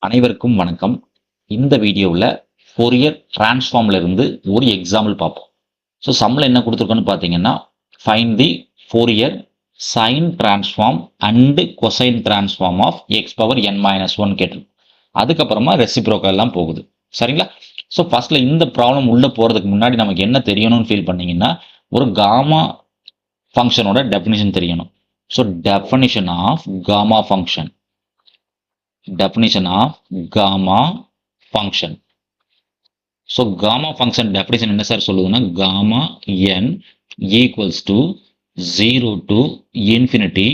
அனைவருக்கும் வணக்கம். இந்த வீடியோவில் ஃபோரியர் டிரான்ஸ்ஃபார்ம்ல இருந்து ஒரு எக்ஸாம்பிள் பார்ப்போம். ஸோ சம்மில் என்ன கொடுத்துருக்கோன்னு பார்த்தீங்கன்னா, find the Fourier sine transform and cosine transform of x power N minus one கேட்டிருக்கோம். அதுக்கப்புறமா ரெசிப்ரோக்கல் எல்லாம் போகுது. சரிங்களா? ஸோ ஃபர்ஸ்ட்ல இந்த ப்ராப்ளம் உள்ள போகிறதுக்கு முன்னாடி நமக்கு என்ன தெரியணும்னு ஃபீல் பண்ணீங்கன்னா, ஒரு காமா ஃபங்க்ஷனோட டெஃபினிஷன் தெரியணும். So definition of gamma function. Definition of gamma function. So gamma function definition என்ன சார் சொல்லுதுன்னா, gamma n equals to 0 to infinity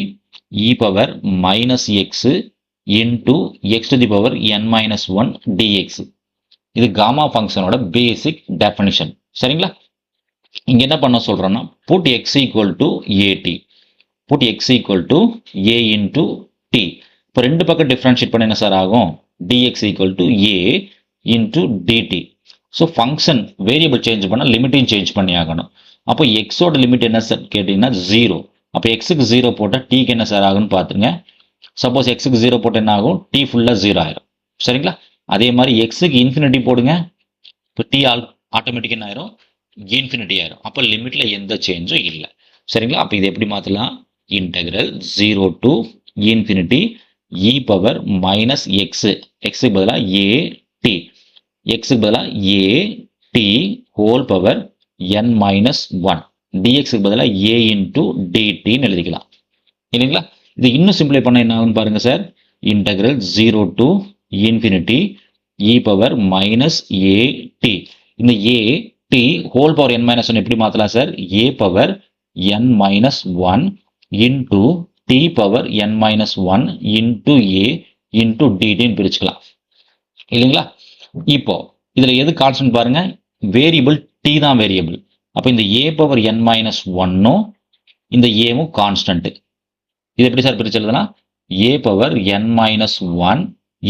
e power minus x into x to the power n minus 1 dx. இது gamma functionோட basic definition. சரிங்களா? இங்க என்ன பண்ண சொல்றோம்னா, put x equal to at. Put x equal to a into t. இப்போ ரெண்டு பக்கம் differentiate பண்ண என்ன சார் ஆகும்? dx equal to a into dt. So function variable change பண்ணால் லிமிட்டையும் சேஞ்ச் பண்ணி ஆகணும். அப்போ எக்ஸோட லிமிட் என்ன சார் கேட்டிங்கன்னா 0. அப்போ எக்ஸுக்கு 0 போட்டால் டீக்கு என்ன சார் ஆகும்னு பார்த்துங்க. சப்போஸ் எக்ஸுக்கு 0 போட்டால் என்ன ஆகும்? டி ஃபுல்லாக 0 ஆயிரும். சரிங்களா? அதே மாதிரி எக்ஸுக்கு இன்ஃபினிட்டி போடுங்க. இப்போ டி ஆட்டோமேட்டிக் என்ன ஆயிரும்? இன்ஃபினிட்டி ஆயிரும். அப்போ லிமிட்டில் எந்த சேஞ்சும் இல்லை. சரிங்களா? அப்போ இது எப்படி மாற்றலாம்? Integral 0 to infinity e power minus X, எக்ஸுக்கு பதிலாக ஏ டி, எக்ஸுக்கு பதிலாக ஏ டி ஹோல் பவர் என் மைனஸ் ஒன், டிஎக்ஸுக்கு பதிலாக ஏ இன்டூ டிடின்னு எழுதிக்கலாம். இல்லைங்களா? இது இன்னும் சிம்பிளை பண்ண என்ன ஆகுன்னு பாருங்க sir. Integral 0 to infinity e power minus A T. இந்த A T whole power N minus one எப்படி மாற்றலாம் sir? A power N minus one into t power n minus 1 into a into dt பிரிச்சுக்கலாம். இல்லைங்களா? இப்போ இதுல எது constant பாருங்க, variable t தான் வேரியபிள். அப்போ இந்த a பவர் n minus 1ம் இந்த a-வும் கான்ஸ்டன்ட். இது எப்படி சார் பிரிச்சு எழுதலாம்? a power n minus 1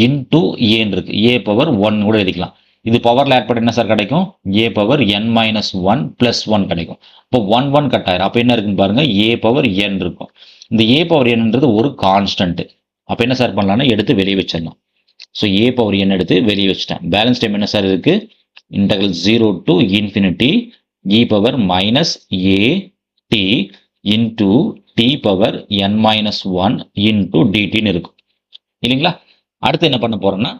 into a இருக்கு, a பவர் 1 கூட எழுதிக்கலாம். இது பவர்ல ஆட் பண்ண என்ன சார் கிடைக்கும்? a power n minus 1 plus 1 கிடைக்கும். இப்போ 1 1 கட் ஆயிரும். அப்போ என்ன இருக்குன்னு பாருங்க, a பவர் n இருக்கும். இந்த a பவர் nன்றது ஒரு கான்ஸ்டன்ட். அப்போ என்ன சார் பண்ணலாம்னா எடுத்து வெளியே வச்சிடலாம். ஸோ a பவர் n எடுத்து வெளியே வச்சுட்டேன். பேலன்ஸ் டைம் என்ன சார் இருக்கு? Integral 0 to infinity e power minus A T into T power n minus 1 into டிடின்னு இருக்கும். இல்லைங்களா? அடுத்து என்ன பண்ண போறோம்னா,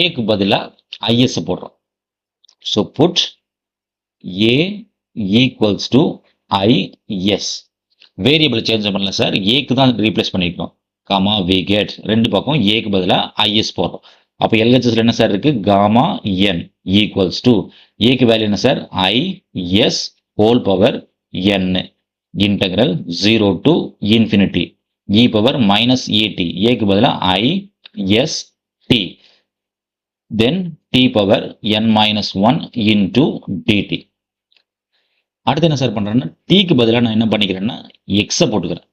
ஏக்கு பதிலாக ஐஎஸ் போடுறோம். So put a equals to i s. Variable change பண்ணல சார், ஏக்கு தான் ரீப்ளேஸ் பண்ணிருக்கோம். காமா வி கெட் ரெண்டு பக்கம் ஏக்கு பதிலாக ஐஎஸ் போடுறோம். அப்போ எல்ஹெச்எஸ்ல என்ன சார் இருக்கு? காமா என் ஈக்குவல்ஸ் டு ஏக்கு வேல்யூ என்ன sir? I S whole power N integral 0 to infinity e power minus A T, ஏக்கு பதிலாக I S T then T power என் மைனஸ் 1 இன்டூ டிடி. அடுத்து என்ன சார் பண்றேன்னா, டீக்கு பதிலாக நான் என்ன பண்ணிக்கிறேன்னா எக்ஸை போட்டுக்கிறேன்.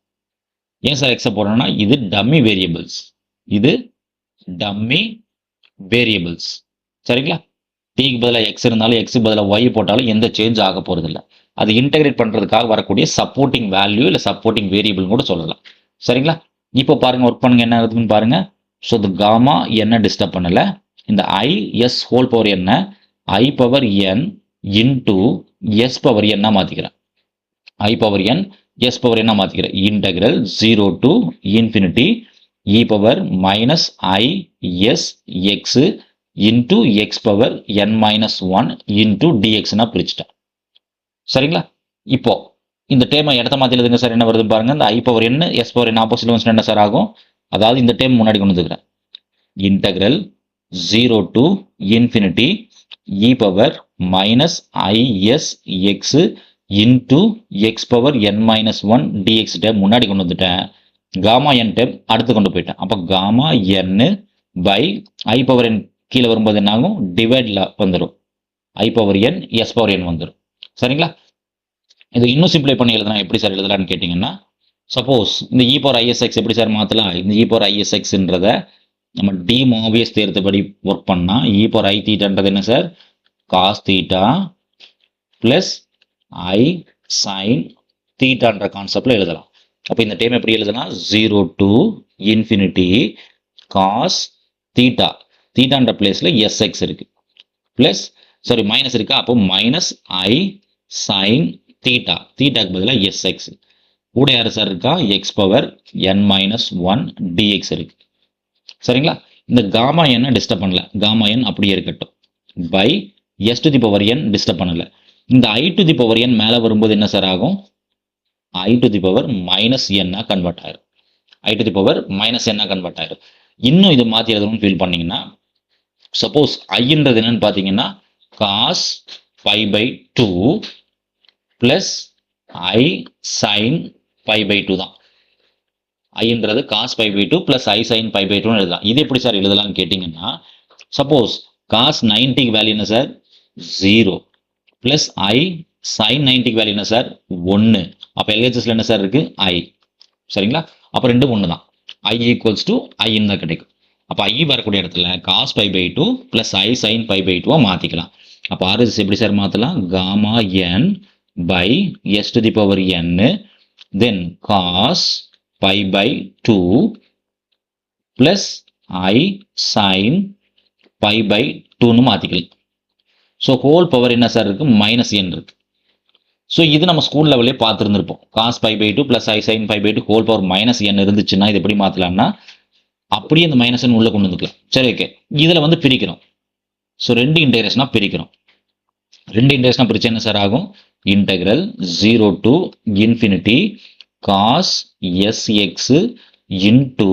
ஏன் சார் எக்ஸை போடுறேன்னா, இது டம்மி வேரியபிள்ஸ். இது டம்மி வேரியபிள்ஸ். சரிங்களா? டீக்கு பதிலாக எக்ஸ் இருந்தாலும் எக்ஸுக்கு பதிலாக ஒய் போட்டாலும் எந்த சேஞ்ச் ஆக போறது இல்லை. அது இன்டெகிரேட் பண்றதுக்காக வரக்கூடிய சப்போர்ட்டிங் வேல்யூ இல்லை சப்போர்ட்டிங் வேரியபிள் கூட சொல்லலாம். சரிங்களா? இப்போ பாருங்க, ஒர்க் பண்ணுங்க, என்ன இருக்குன்னு பாருங்க. ஸோ இந்த காமா என்ன டிஸ்டர்ப் பண்ணல. இந்த ஐ எஸ் ஹோல் பவர் என்ன I power N into S power என்ன மாத்திக்கிறேன். I power N S power என்ன மாத்திக்கிறேன். Integral 0 to infinity e power minus I S X into X power N minus 1 into டிஎக்ஸ்னா பிரிச்சுட்டேன். சரிங்களா? இப்போ இந்த டேமை இடத்த மாத்தி எழுதுங்க சார். என்ன வருது பாருங்க. இந்த ஐ பவர் என்ன எஸ் பவர் என்ன ஆப்போசிட் வந்து என்ன சார் ஆகும்? அதாவது இந்த டேம் முன்னாடி கொண்டு வந்துக்கிறேன். Integral 0 to infinity e power minus I S X into X power N minus 1 D X term முன்னாடி கொண்டு வந்துட்டேன். காமா என் டேம் அடுத்து கொண்டு போயிட்டேன். அப்போ gamma N by I power N கீழே வரும்போது என்ன ஆகும்? டிவைட்ல வந்துடும். I power N S power N வந்துடும். சரிங்களா? இது இன்னும் சிம்பிளை பண்ணி எழுதலாம். எப்படி சார் எழுதலாம்னு கேட்டிங்கன்னா, சப்போஸ் இந்த இ பவர் ஐஎஸ்எக்ஸ் எப்படி சார் மாற்றலாம்? இந்த இ பவர் ஐஎஸ்எக்ஸ்ன்றத நம்ம டி மாவியஸ் தேர்த்தபடி ஒர்க் பண்ணா இ பவர் ஐ தீட்டான்றது என்ன sir? Cos theta plus I sign தீட்டான்ற கான்செப்ட்ல எழுதலாம். அப்போ இந்த டைம் எப்படி எழுதலாம்? 0 to infinity cos theta தீட்டான்ற பிளேஸில் எஸ்எக்ஸ் இருக்குது ப்ளஸ் சாரி மைனஸ் இருக்கா, அப்போ மைனஸ் ஐ சைன் தீட்டா, தீட்டாக்கு பதிலாக எஸ்எக்ஸ் கூட யார் சார் இருக்கா, எக்ஸ் பவர் என் மைனஸ் ஒன் டிஎக்ஸ் இருக்கு. சரிங்களா, இந்த காமா என்ன டிஸ்டர்ப் பண்ணல, காமா என் அப்படியே இருக்கட்டும் by S to the power n disturb பண்ணல. இந்த ஐ டு தி பவர் என் மேலே வரும்போது என்ன சார் ஆகும், ஐ டு தி பவர் மைனஸ் என்ன கன்வெர்ட் ஆயிரும், ஐ டு தி பவர் மைனஸ் என்ன கன்வெர்ட் ஆயிரும். இன்னும் இதை மாற்றி எழுதணும்னு ஃபீல் பண்ணீங்கன்னா, சப்போஸ் ஐன்றது என்னன்னு பார்த்தீங்கன்னா cos pi by two plus I sine pi by two தான். ஐன்றது cos pi by two plus I sine pi by டூன்னு எழுதலாம். இது எப்படி சார் எழுதலாம்னு கேட்டிங்கன்னா, சப்போஸ் காஸ் 90க்கு வேல்யூ என்ன சார் 0 பிளஸ் ஐ சைன் 90க்கு வேல்யூ என்ன சார் 1. அப்போ எல்ஹெச்எஸ்ல என்ன சார் இருக்கு ஐ. சரிங்களா, அப்போ ரெண்டும் ஒன்று தான், ஐ ஈக்குவல்ஸ் டு ஐன்னு தான் கிடைக்கும். அப்போ ஐ வரக்கூடிய இடத்துல cos pi by two plus I sine pi by டூவாக மாற்றிக்கலாம். அப்போ ஆர்எஸ் எப்படி சார் மாற்றலாம், gamma N by S to the power N then cos pi by two plus I sine pi by டூன்னு மாற்றிக்கலாம். ஸோ ஹோல் பவர் என்ன sir இருக்குது minus N இருக்குது. ஸோ இது நம்ம ஸ்கூல் லெவலே பார்த்துருந்துருப்போம், cos pi by two plus I sine pi by two whole power minus N இருந்துச்சுன்னா இது எப்படி மாற்றலாம்னா அப்படியே இந்த மைனஸ் என் உள்ளே கொண்டு வந்துக்கலாம். சரி ஓகே, இதில் வந்து பிரிக்கிறோம். ஸோ ரெண்டு இன்டெகிரேஷனாக பிரிக்கிறோம். ரெண்டு இன்டெகிரேஷனாக பிரிச்சா என்ன சார் ஆகும், integral 0 to infinity cos SX into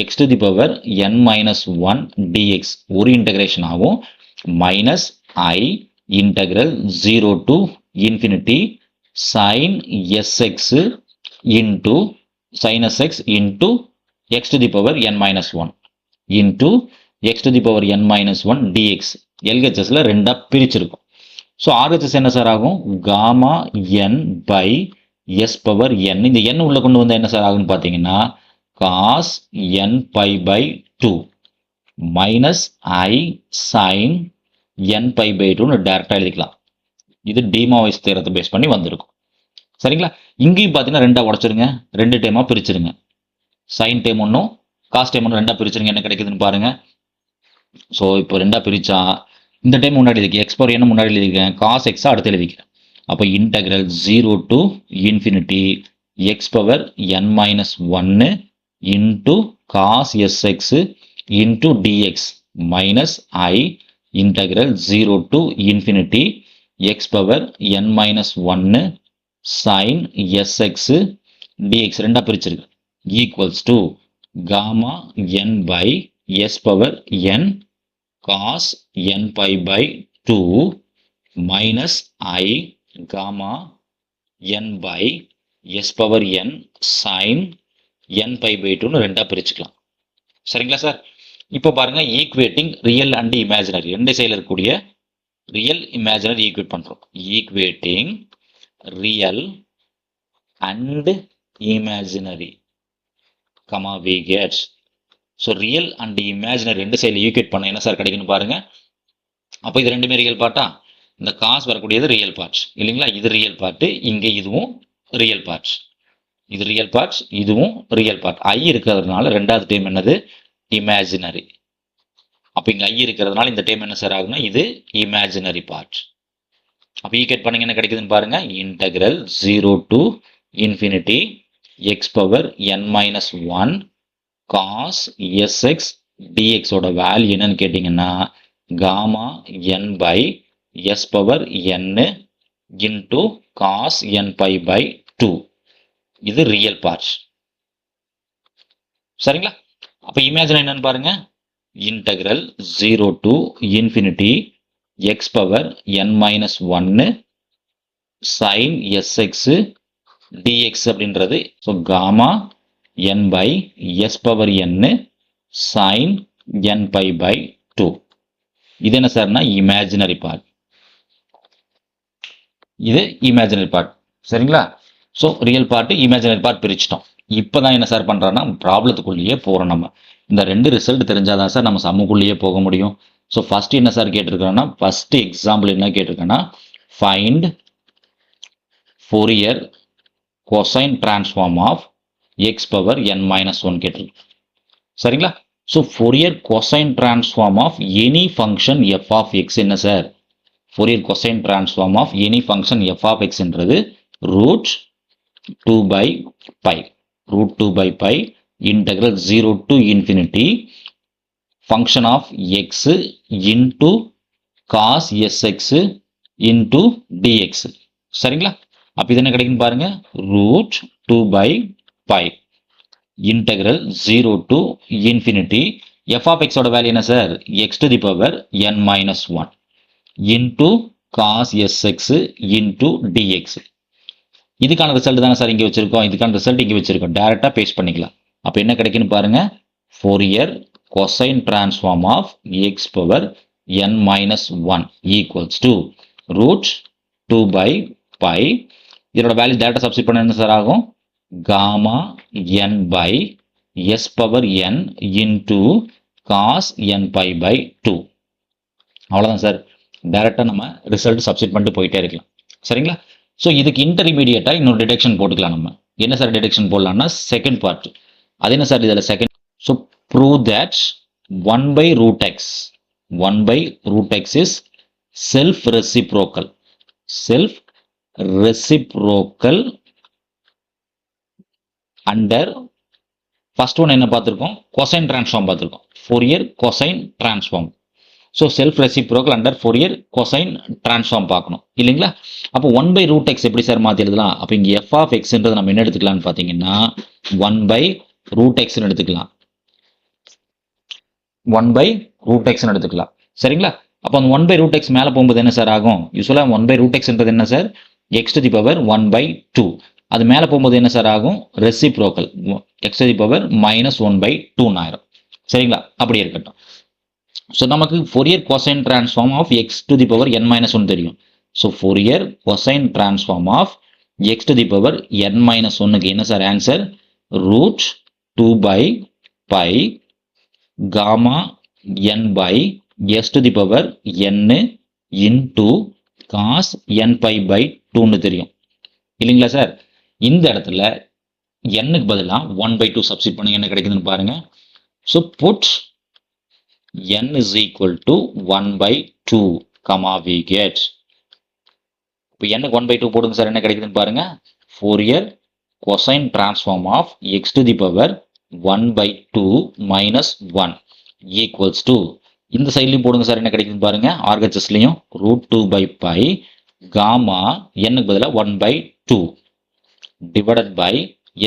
x to the power N minus one dx ஒரு இன்டெகிரேஷன் ஆகும் minus I integral 0 to infinity sine sx into sine sx into x to the power n minus 1 into x to the power n minus 1 dx. LHSல ரெண்டா பிரிச்சிருக்கும். So RHS என்ன sir ஆகும், gamma n by s power n. இந்த n உள்ள கொண்டு வந்தால் என்ன சார் ஆகும்னு பார்த்தீங்கன்னா cos n by by two minus i sine n by by டூன்னு டேரெக்டாக எழுதிக்கலாம். இது டீமாவைஸ் தேரத்தை பேஸ் பண்ணி வந்திருக்கும். சரிங்களா, இங்கேயும் பார்த்தீங்கன்னா ரெண்டாக உடச்சிருங்க, ரெண்டு டைமாக பிரிச்சிருங்க. சைன் டைம் ஒன்றும் காஸ் டைம் ஒன்றும் ரெண்டாக பிரிச்சுருங்க, என்ன கிடைக்குதுன்னு பாருங்க. ஸோ இப்போ ரெண்டாக பிரித்தா இந்த டைம் முன்னாடி எழுதிக்க எக்ஸ் பவர் என்ன முன்னாடி எழுதிக்கிறேன், காஸ் எக்ஸாக அடுத்து எழுதிக்கிறேன். அப்போ integral 0 to infinity X power N minus ஒன்று into cos SX into D X minus I integral 0 to infinity X power N minus ஒன்று சைன் எஸ்எக்ஸ் டிஎக்ஸ் ரெண்டாக பிரிச்சிருக்கு equals to gamma n by s power n cos n pi by 2 minus I gamma n by s power n sin n pi by 2 ரெண்டா பிரிச்சுக்கலாம். சரிங்களா sir, இப்போ பாருங்க equating real and imaginary ரெண்டு சைடில் இருக்கக்கூடிய ரியல் இமேஜினரி ஈக்குவேட் பண்ணுறோம். Equating real and imaginary comma we gets. So real and imaginary ரெண்டு சைடில் ஈக்குவேட் பண்ண என்ன சார் கிடைக்குன்னு பாருங்க. அப்போ இது ரெண்டுமே ரியல் பார்ட்டா, இந்த காசு வரக்கூடியது ரியல் பார்ட்ஸ் இல்லைங்களா, இது ரியல் பார்ட்டு, இங்கே இதுவும் ரியல் பார்ட்ஸ், இது ரியல் பார்ட்ஸ், இதுவும் ரியல் பார்ட். ஐ இருக்கிறதுனால ரெண்டாவது டைம் என்னது இமேஜினரி. அப்போ இங்கே ஐ இருக்கிறதுனால இந்த டைம் என்ன சார் ஆகுனா இது இமேஜினரி பார்ட். அப்போ ஈக்குவேட் பண்ணீங்க என்ன கிடைக்குதுன்னு பாருங்க, integral 0 to infinity x power n minus one cos sx dx ஓட வேல்யூ என்னன்னு கேட்டிங்கன்னா gamma n by s power n into cos n by by two. இது ரியல் பார்ட்ஸ். சரிங்களா, அப்போ இமேஜின் என்னன்னு பாருங்க, integral 0 to infinity X power n minus ஒன்னு sine sx dx அப்படின்றது so gamma n by s power n sine n by by two. இது என்ன சார்னா இமேஜினரி பார்ட், இது இமேஜினரி பார்ட். சரிங்களா, so real part imaginary part பிரிச்சிட்டோம். இப்போ தான் என்ன சார் பண்ணுறோன்னா ப்ராப்ளத்துக்குள்ளேயே போகிறோம். நம்ம இந்த ரெண்டு ரிசல்ட் தெரிஞ்சாதான் சார் நம்ம சம்முக்குள்ளேயே போக முடியும். ஸோ ஃபஸ்ட்டு என்ன சார் கேட்டிருக்கிறோன்னா, ஃபஸ்ட்டு எக்ஸாம்பிள் என்ன கேட்டிருக்கேன்னா find Fourier cosine transform of x power n minus 1 கேட்டிருக்கு. சரிங்களா, so Fourier cosine transform of any function F of X என்ன sir? Fourier cosine transform of any function F of எக்ஸ்ன்றது root 2 by pi. Root 2 by pi integral 0 to infinity function of x into cos sx into dx. சரிங்களா? அப்ப இது என்ன கிடைக்கும் பாருங்க, root 2 by pi integral 0 to infinity f of x ஓட value என்ன sir? x to the power n minus 1 into cos sx into dx. இதுக்கான result தானே சார் இங்கே வச்சிருக்கோம், இதுக்கான ரிசல்ட் இங்கே வச்சிருக்கோம், டைரக்டா பேஸ்ட் பண்ணிக்கலாம். அப்போ என்ன கிடைக்குன்னு பாருங்க, Fourier cosine transform of x power n minus 1 equals to root 2 by pi. இதோட வேல்யூ டைரக்டா சப்ஸ்டிட் பண்ண என்ன சார் ஆகும்? Gamma n by s power n into cos n pi by 2. அவ்வளோதான் சார், டைரக்டா நம்ம ரிசல்ட் சப்ஸ்டிட் பண்ணிட்டு போயிட்டே இருக்கலாம். சரிங்களா? ஸோ இதுக்கு இன்டர்மீடியட்டா இன்னொரு டிடெக்ஷன் போட்டுக்கலாம். நம்ம என்ன சார் டிடெக்ஷன் போடலாம்னா செகண்ட் பார்ட். அது என்ன சார் இதில் second? So prove that 1 by root x 1 by root x is self reciprocal under first one என்ன பார்த்துருக்கோம்? கொசைன் டிரான்ஸ்ஃபார்ம் பார்த்துருக்கோம், Fourier cosine transform. So self reciprocal under Fourier cosine transform பார்க்கணும் இல்லைங்களா? அப்போ 1 by root x எப்படி sir மாற்றி எழுதலாம்? அப்போ இங்கே எஃப் ஆஃப் எக்ஸ்ன்றது நம்ம என்ன எடுத்துக்கலாம்னு பார்த்தீங்கன்னா 1 by root x எடுத்துக்கலாம், 1 by root x எடுத்துக்கலாம். சரிங்களா? அப்போ அந்த 1 by root x மேலே போகும்போது என்ன சார் ஆகும்? யூஸ்வலாக 1 by root xன்றது என்ன sir? x to the power 1 by 2. அது மேலே போகும்போது என்ன சார் ஆகும்? Reciprocal x to the power minus 1 by 2 ஆயிரும். சரிங்களா? அப்படி இருக்கட்டும். ஸோ நமக்கு Fourier cosine transform of X to the power n minus 1 தெரியும். So Fourier cosine transform of X to the power n minus 1க்கு என்ன sir answer? Root 2 by pi gamma n by s to the power n into cos n pi by 2ன்னு தெரியும் இல்லைங்களா sir? இந்த இடத்துல n-க்கு பதிலாக 1 by 2 substitute பண்ணுங்க, என்ன கிடைக்குதுன்னு பாருங்க. So put n is equal to 1 by 2, comma we get. இப்போ n 1 by 2 போடுங்க சார், என்ன கிடைக்குதுன்னு பாருங்க. Fourier cosine transform of x to the power 1 by 2 minus 1 equals to, இந்த சைட்லையும் போடுங்க சார், என்ன கிடைக்குதுன்னு பாருங்க. RHSலையும் root 2 by pi காமா n-க்கு பதிலாக 1 by 2 divided by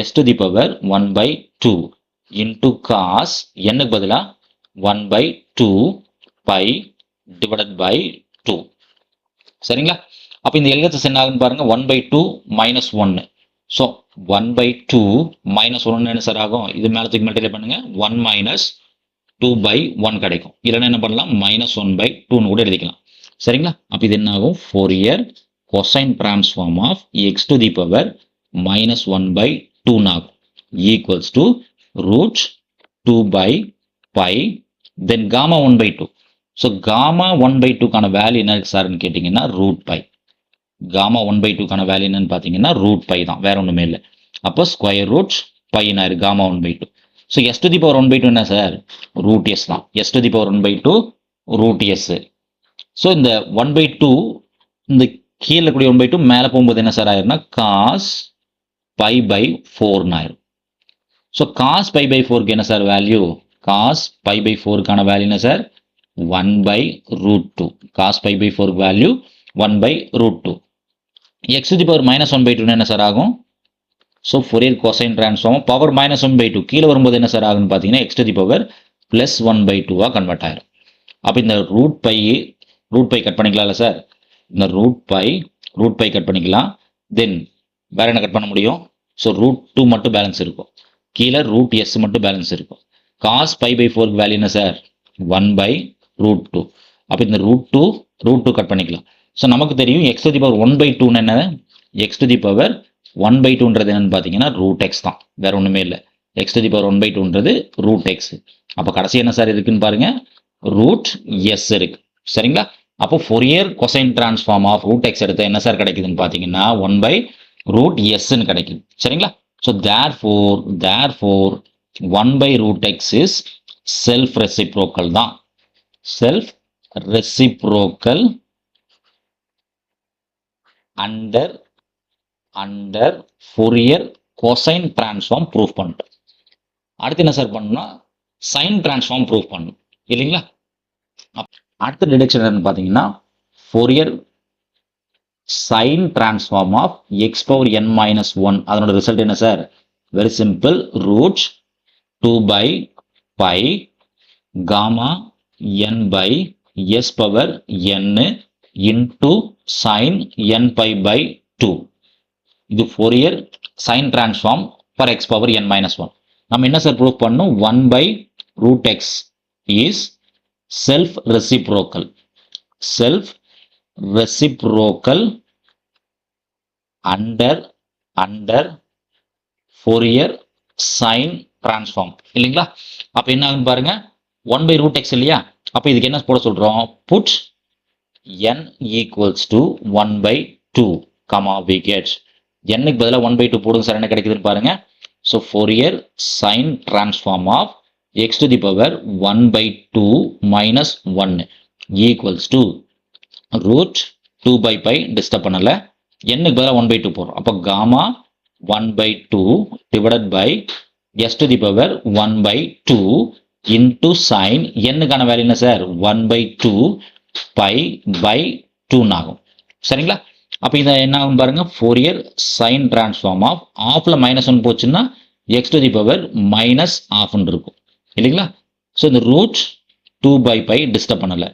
s to the power 1 by 2 into cos n-க்கு பதிலாக 1 by 2 pi divided by 2. சரிங்களா? அப்போ இந்த LHS என்ன ஆகுன்னு பாருங்க, 1 by 2 minus 1. So 1 by 2 minus 1 என்ன சார் ஆகும்? இது மேலே தூக்கி மல்டிப்ளை பண்ணுங்க, 1 minus 2 by 1 கிடைக்கும். இல்லைன்னா என்ன பண்ணலாம்? minus 1 by 2ன்னு கூட எழுதிக்கலாம். சரிங்களா? அப்போ இது என்ன ஆகும்? Fourier cosine transform of X to the power minus 1 by 2 ஆகும் equals to root 2 by pi then gamma 1 by 2. So gamma 1 by 2 கான வேல்யூ என்ன சார்னு கேட்டிங்கன்னா ரூட் பை. gamma 1 by 2 கான வேல்யூ என்னன்னு பார்த்தீங்கன்னா ரூட் பை தான், வேற ஒன்றுமே இல்லை. அப்போ ஸ்கொயர் ரூட் பை என்ன gamma 1 by 2. So s to the power 1 by 2 என்ன சார்? ரூட் எஸ் தான். S to the power 1 by 2 root s. So இந்த 1 by 2 இந்த கீழே கூடிய 1 by 2 மேலே போகும்போது என்ன சார் ஆயிரும்னா காஸ் பை பை 4 ஆயிரும். ஸோ காஸ் பை பை 4க்கு என்ன sir value? cos pi by 4 கான வேல்யூ என்ன sir? 1 by root 2. cos pi by 4 value 1 by root 2. x to the power minus 1 by 2 என்ன சார் ஆகும்? So Fourier cosine transform power minus 1 by 2 கீழே வரும்போது என்ன sir ஆகுன்னு பார்த்தீங்கன்னா x to the power plus 1 by 2 convert ஆயிரும். அப்போ இந்த ரூட் பை கட் பண்ணிக்கலாம்ல சார்? இந்த ரூட் பை கட் பண்ணிக்கலாம். தென் வேற என்ன கட் பண்ண முடியும்? ஸோ ரூட் 2 மட்டும் பேலன்ஸ் இருக்கும், கீழே ரூட் எஸ் மட்டும் பேலன்ஸ் இருக்கும். cos pi by 4 வேல்யூ என்ன சார்? 1 by root 2. அப்போ இந்த ரூட் 2 கட் பண்ணிக்கலாம். ஸோ நமக்கு தெரியும் x to the power 1 by 2 என்ன? x to the power 1 by 2ன்றது என்னன்னு பார்த்தீங்கன்னா ரூட் எக்ஸ் தான், வேற ஒன்றுமே இல்லை. x to the power 1 by 2ன்றது ரூட் எக்ஸ். அப்போ கடைசி என்ன சார் இருக்குன்னு பாருங்க, ரூட் எஸ் இருக்கு. சரிங்களா? அப்போ Fourier cosine transform of root x எடுத்த என்ன சார் கிடைக்குதுன்னு பார்த்தீங்கன்னா 1 by root எஸ்ன்னு கிடைக்குது. சரிங்களா? So therefore 1 by root x is self reciprocal தான். Self reciprocal under Fourier cosine transform proof பண்ணிட்டோம். அடுத்து என்ன சார் பண்ணணும்னா சைன் டிரான்ஸ்ஃபார்ம் ப்ரூஃப் பண்ணணும் இல்லைங்களா? அடுத்த டிடக்ஷன் என்னன்னு பார்த்தீங்கன்னா Fourier sine transform of x power N minus one. அதனோட ரிசல்ட் என்ன sir? Very simple. Root 2 by pi gamma n by s power n into sin n pi by 2. இது Fourier sine transform for X power n minus one. நம்ம என்ன சார் prove பண்ணணும்? 1 by root x is self reciprocal under Fourier sine transform இல்லைங்களா? அப்ப என்ன ஆகும் பாருங்க, 1 by root x இல்லையா? அப்ப இதுக்கு என்ன போட சொல்றோம்? Put n equals to 1 by 2 comma we get n க்கு பதிலா 1 by 2 போடுங்க சார், என்ன கிடைக்குதுன்னு பாருங்க. So Fourier sine transform of x to the power 1 by 2 minus 1 equals to root 2 by pi disturb பண்ணல, n க்கு பதிலா 1 by 2 போடுறோம். அப்ப gamma 1 by 2 divided by s to the power 1 by 2 into sin n க்கான value என்ன sir? 1 by 2 pi by 2 ஆகும். சரிங்களா? அப்ப இது என்ன ஆகும் பாருங்க, ஃபோரியர் சைன் டிரான்ஸ்ஃபார்ம் ஆஃப் ஆஃப்ல மைனஸ் 1 போச்சுன்னா X to the power minus ஆஃப்னு இருக்கும் இல்லைங்களா? ஸோ இந்த ரூட் 2 by pi டிஸ்டர்ப் பண்ணல.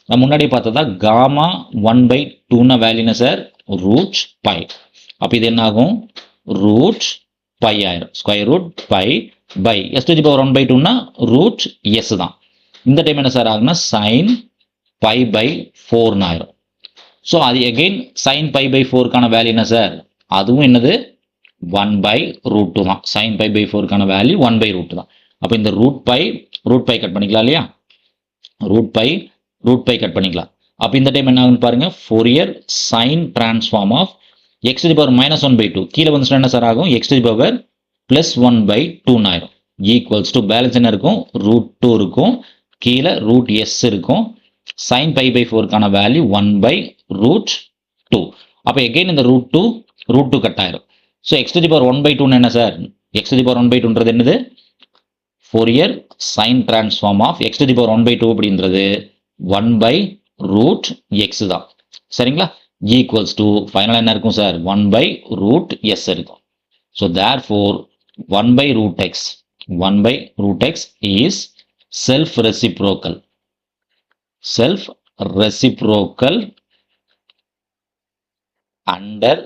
நம்ம முன்னாடி பார்த்ததா காமா 1 by 2 வேல்யூ என்ன சார்? Root pi. அப்ப இது என்ன ஆகும்? ரூட் பை ஆயிரும். Square root pi by S to the power 1 by 2னா ரூட் எஸ் தான். இந்த டைம் என்ன சார் ஆகுனா சைன் பை பை 4 ஆயிரும். ஸோ அது எகெயின் சைன் பை பை 4க்கான வேல்யூ என்ன சார்? அதுவும் என்னது? 1 by root 2 தான். சைன் பை பை 4க்கான வேல்யூ 1 by root தான். அப்போ இந்த ரூட் பை கட் பண்ணிக்கலாம் இல்லையா? ரூட் பை கட் பண்ணிக்கலாம். அப்போ இந்த டைம் என்ன ஆகுன்னு பாருங்க, Fourier sine transform of X to the power minus 1 by 2 கீழே வந்துச்சுன்னா என்ன சார் ஆகும்? X to the power plus 1 by 2 ஆயிரும். ஈக்குவல்ஸ் டு பேலன்ஸ் என்ன இருக்கும்? ரூட் 2 இருக்கும், கீழே ரூட் எஸ் இருக்கும். sin pi by 4க்கான வேல்யூ 1 by root 2. அப்போ எகெயின் இந்த ரூட் 2 கட் ஆயிரும். So X to the power 1 by 2 என்ன sir? X to the power 1 by 2ன்றது என்னது? Fourier sine transform of X to the power 1 by 2 அப்படின்றது 1 by root x தான். சரிங்களா? ஈக்குவல்ஸ் டு ஃபைனலாக என்ன இருக்கும் சார்? 1 by root s இருக்கும். So therefore 1 by root x is self reciprocal under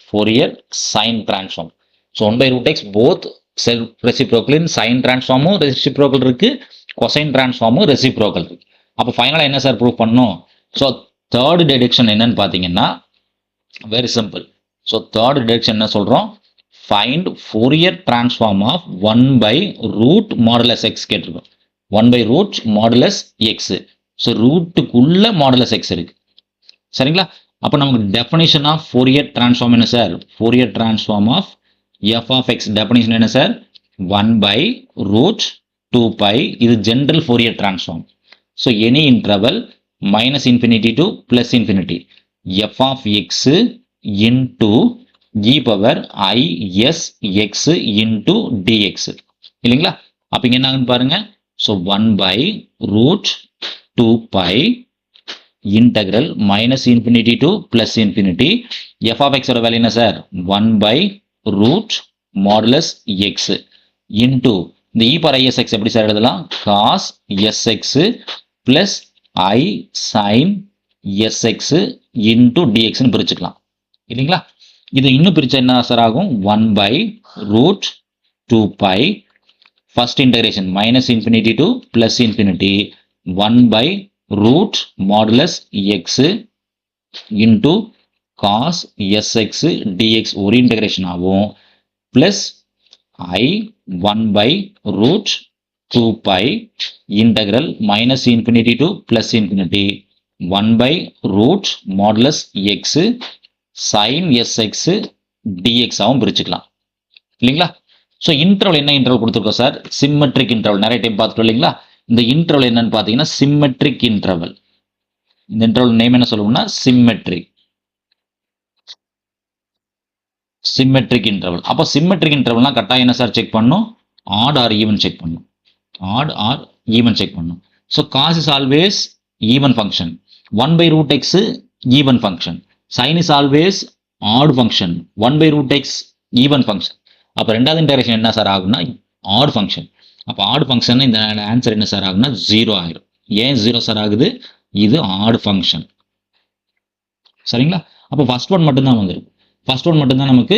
Fourier sine transform. So 1 by root x both self reciprocal in sine transform reciprocal இருக்கு, cosine transform reciprocal இருக்கு. அப்போ ஃபைனலாக என்ன சார் ப்ரூவ் பண்ணணும்? So third deduction என்னன்னு பார்த்தீங்கன்னா very simple. So third deduction என்ன சொல்கிறோம்? Find Fourier transform of 1 by root modulus X கேட்டிருக்கோம். 1 by root modulus X. So ரூட்டுக்குள்ள மாடுலஸ் எக்ஸ் இருக்கு. சரிங்களா? அப்போ நமக்கு டெஃபினிஷன் ஆஃப் ஃபோரியர் டிரான்ஸ்ஃபார்ம் என்ன sir? Fourier transform of F of X definition என்ன சார்? 1 by root 2 pi. இது general Fourier transform. So any interval minus infinity to plus infinity f of x into e power I s x into dx இல்லைங்களா? அப்போ இங்க என்ன ஆகுன்னு பாருங்க. So 1 by root 2 pi integral minus infinity to plus infinity f of x ஓட value என்ன sir? 1 by root modulus x into இந்த e power I s x எப்படி சார் எழுதலாம்? cos s x plus I sin sx into dx ன்னு பிரிச்சுக்கலாம் இல்லைங்களா? இது இன்னும் பிரிச்சா என்ன சார் ஆகும்? 1 by root 2 pi first integration minus infinity to plus infinity 1 by root modulus x into cos sx dx ஒரு இன்டகிரேஷன் ஆகும் plus I 1 by root 2 pi integral minus infinity to plus infinity 1 by root modulus x sin sx dx ஆகும் பிரிச்சுக்கலாம் இல்லைங்களா? ஸோ interval என்ன interval கொடுத்துருக்கோம் sir? Symmetric interval. நிறைய time பார்த்துட்டு இல்லைங்களா? இந்த இன்டர்வல் என்னன்னு பார்த்தீங்கன்னா சிம்மெட்ரிக் இன்டர்வல். இந்த இன்டர்வல் நேம் என்ன சொல்லுவோம்னா சிம்மெட்ரிக். Symmetric interval. அப்போ சிம்மெட்ரிக் இன்டர்வல்னா கட்டாயம் என்ன சார் செக் பண்ணும்? ஆட் ஆர் ஈவன் செக் பண்ணும். ஆட் ஆர் ஈவன் செக் பண்ணும். So cos is always even function. 1/√x even function. Sine is always odd function. 1/√x even function. அப்போ ரெண்டாவது இன்டகிரேஷன் என்ன சார் ஆகும்னா ஆட் ஃபங்க்ஷன். அப்போ ஆட் ஃபங்க்ஷன் இந்த ஆன்சர் என்ன சார் ஆகும்னா 0 ஆகிடும். ஏன் 0 சார் ஆகுது? இது ஆட் ஃபங்க்ஷன். சரிங்களா? அப்போ ஃபர்ஸ்ட் ஒன் மட்டும்தான் வந்திருக்கு. ஃபர்ஸ்ட் ஒன் மட்டும்தான் நமக்கு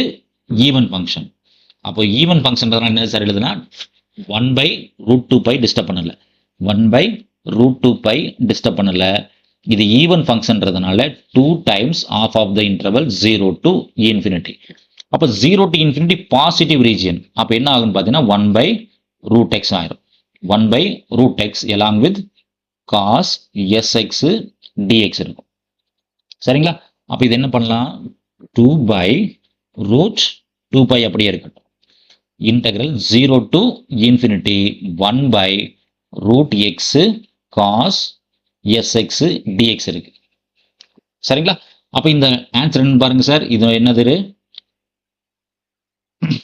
ஈவன் ஃபங்க்ஷன். அப்போ ஈவன் ஃபங்க்ஷன்றதுனால என்ன சார் எழுதுனா 1/√2π டிஸ்டர்ப் பண்ணல. 1/√2π டிஸ்டர்ப் பண்ணல. இது ஈவன் ஃபங்க்ஷன்றதுனால 2 times of of the interval 0 to infinity. அப்போ 0 to infinity பாசிட்டிவ் ரீஜியன். அப்போ என்ன ஆகும்னு பார்த்தீங்கன்னா 1/√x ஆயிரும். 1/√x along with cos sx dx இருக்கும். சரிங்களா? அப்போ இது என்ன பண்ணலாம்? 2/√2π அப்படியே இருக்கட்டும். Integral 0 to infinity 1/√x cos sx dx இருக்கு. சரிங்களா? அப்போ இந்த ஆன்சர் என்ன பாருங்க சார். இது என்னது?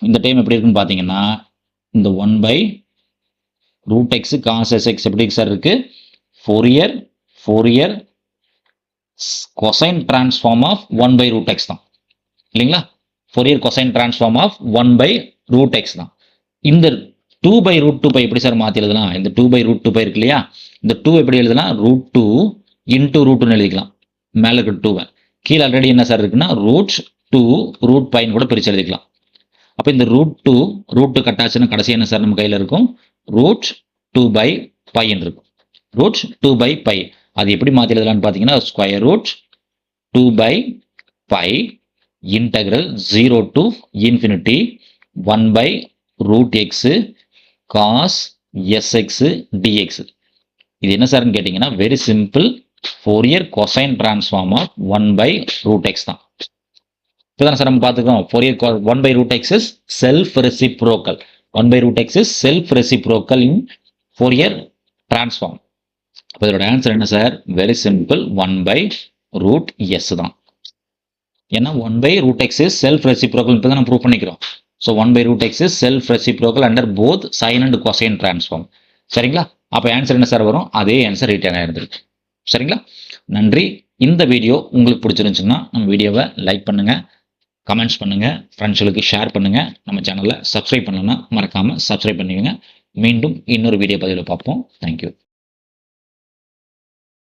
இந்த டைம் எப்படி இருக்குன்னு பார்த்தீங்கன்னா இந்த 1/√x cos sx எப்படி சார் இருக்கு? Fourier cosine transform of 1/√x தான் இல்லைங்களா? Fourier cosine transform of 1/√x தான். இந்த 2/√2π எப்படி சார் மாற்றி எழுதலாம்? இந்த 2/√2π இருக்கு இல்லையா? இந்த 2 எப்படி எழுதலாம்? √2 into √2 எழுதிக்கலாம். மேலே இருக்க 2 கீழே ஆல்ரெடி என்ன சார் இருக்குன்னா √2 √πன்னு கூட பிரித்து எழுதிக்கலாம். அப்போ இந்த √2 கட்டாச்சுன்னா கடைசி என்ன சார் நம்ம கையில் இருக்கும்? √2/π இருக்கும். √2/π அது எப்படி மாற்றி எழுதலாம்னு பார்த்தீங்கன்னா √2/π integral 0 to infinity 1/√x cos sx dx. இது என்ன சார்ன்னு கேட்டிங்கன்னா very simple Fourier cosine transform of 1/√x தான். இப்போதான் சார் நம்ம பார்த்துக்கோம். Fourier 1/√x is self reciprocal. 1/√x is self reciprocal in Fourier transform. அப்போ இதோட ஆன்சர் என்ன சார்? வெரி சிம்பிள் 1/√s தான். ஏன்னா 1/√x இஸ் செல்ஃப் ரெசிப்ரோக்கல் இப்போ தான் நம்ம ப்ரூவ் பண்ணிக்கிறோம். So 1/√x is self reciprocal under both sine and cosine transform. சரிங்களா? அப்போ ஆன்சர் என்ன சார் வரும்? அதே ஆன்சர் ரிட்டர்ன் ஆயிருந்திருக்கு. சரிங்களா? நன்றி. இந்த வீடியோ உங்களுக்கு பிடிச்சிருந்துச்சுன்னா நம்ம வீடியோவை லைக் பண்ணுங்கள், கமெண்ட்ஸ் பண்ணுங்கள், ஃப்ரெண்ட்ஸுகளுக்கு ஷேர் பண்ணுங்கள். நம்ம சேனலை சப்ஸ்கிரைப் பண்ணலன்னா மறக்காமல் சப்ஸ்கிரைப் பண்ணுவீங்க. மீண்டும் இன்னொரு வீடியோ பதிவில் பார்ப்போம். தேங்க்யூ.